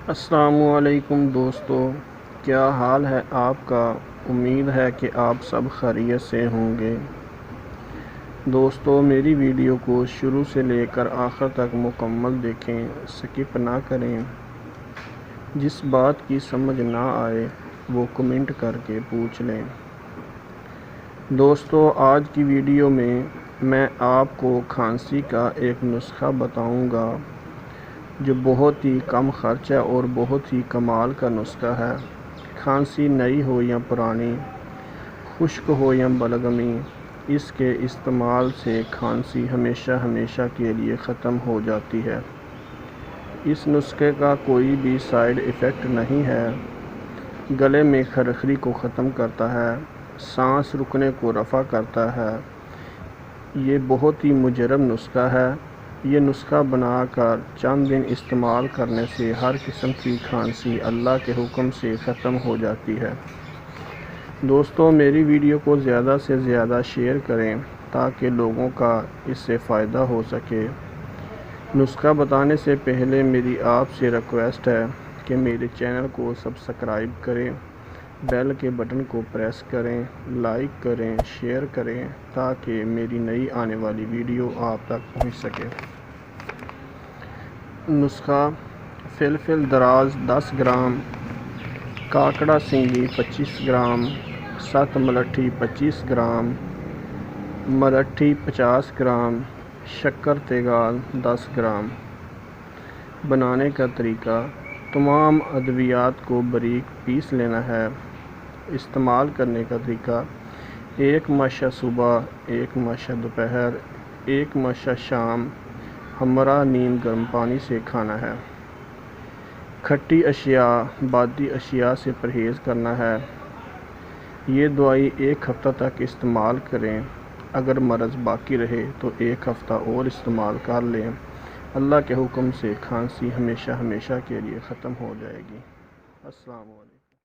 السلام علیکم دوستو، کیا حال ہے آپ کا؟ امید ہے کہ آپ سب خیریت سے ہوں گے۔ دوستو، میری ویڈیو کو شروع سے لے کر آخر تک مکمل دیکھیں، سکپ نہ کریں۔ جس بات کی سمجھ نہ آئے وہ کمنٹ کر کے پوچھ لیں۔ دوستو، آج کی ویڈیو میں آپ کو کھانسی کا ایک نسخہ بتاؤں گا جو بہت ہی کم خرچہ اور بہت ہی کمال کا نسخہ ہے۔ کھانسی نئی ہو یا پرانی، خشک ہو یا بلغمی، اس کے استعمال سے کھانسی ہمیشہ کے لیے ختم ہو جاتی ہے۔ اس نسخے کا کوئی بھی سائیڈ ایفیکٹ نہیں ہے۔ گلے میں خرخری کو ختم کرتا ہے، سانس رکنے کو رفع کرتا ہے۔ یہ بہت ہی مجرب نسخہ ہے۔ یہ نسخہ بنا کر چند دن استعمال کرنے سے ہر قسم کی کھانسی اللہ کے حکم سے ختم ہو جاتی ہے۔ دوستو، میری ویڈیو کو زیادہ سے زیادہ شیئر کریں تاکہ لوگوں کا اس سے فائدہ ہو سکے۔ نسخہ بتانے سے پہلے میری آپ سے ریکویسٹ ہے کہ میرے چینل کو سبسکرائب کریں، بیل کے بٹن کو پریس کریں، لائک کریں، شیئر کریں تاکہ میری نئی آنے والی ویڈیو آپ تک پہنچ سکے۔ نسخہ: فلفل دراز 10 گرام، کاکڑا سنگی 25 گرام، ست ملٹھی 25 گرام، ملٹھی 50 گرام، شکر تیغال 10 گرام۔ بنانے کا طریقہ: تمام ادویات کو باریک پیس لینا ہے۔ استعمال کرنے کا طریقہ: 1 مشہ صبح، 1 مشہ دوپہر، 1 مشہ شام، ہمراہ نیم گرم پانی سے کھانا ہے۔ کھٹی اشیاء، بادی اشیاء سے پرہیز کرنا ہے۔ یہ دوائی 1 ہفتہ تک استعمال کریں۔ اگر مرض باقی رہے تو 1 ہفتہ اور استعمال کر لیں۔ اللہ کے حکم سے کھانسی ہمیشہ کے لیے ختم ہو جائے گی۔ السلام علیکم۔